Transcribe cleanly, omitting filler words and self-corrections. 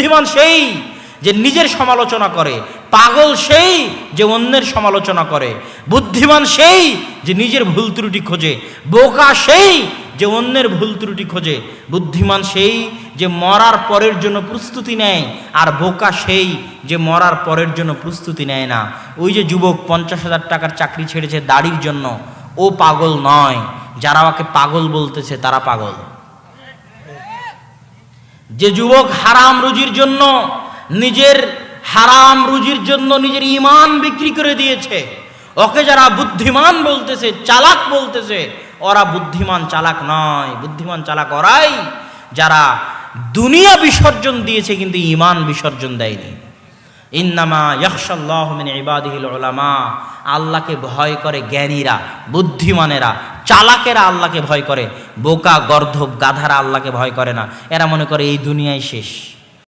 বুদ্ধিমান সেই যে নিজের সমালোচনা করে, পাগল সেই যে অন্যের সমালোচনা করে, বুদ্ধিমান সেই যে নিজের ভুল ত্রুটি খোঁজে, বোকা সেই যে অন্যের ভুল ত্রুটি খোঁজে, বুদ্ধিমান সেই যে মরার পরের জন্য প্রস্তুতি নেয়, আর বোকা সেই যে মরার পরের জন্য প্রস্তুতি নেয় না। ওই যে যুবক 50,000 টাকার চাকরি ছেড়েছে দাড়ির জন্য, ও পাগল নয়, যারা ওকে পাগল বলতেছে তারা পাগল। যে যুবক হারাম রুজির জন্য, নিজের হারাম রুজির জন্য নিজের ঈমান বিক্রি করে দিয়েছে, ওকে যারা বুদ্ধিমান বলতেছে, চালাক বলতেছে, ওরা বুদ্ধিমান চালাক নয়। বুদ্ধিমান চালাক ওরাই যারা দুনিয়া বিসর্জন দিয়েছে কিন্তু ঈমান বিসর্জন দেয়নি। ইন্নামা ইয়াখশাল্লাহু মিন ইবাদিহিল উলামা, আল্লাহকে ভয় করে জ্ঞানীরা, বুদ্ধিমানেরা, চালাকেরা আল্লাহকে ভয় করে। বোকা গর্ধব গাধারা আল্লাহকে ভয় করে না, এরা মনে করে এই দুনিয়ায় শেষ।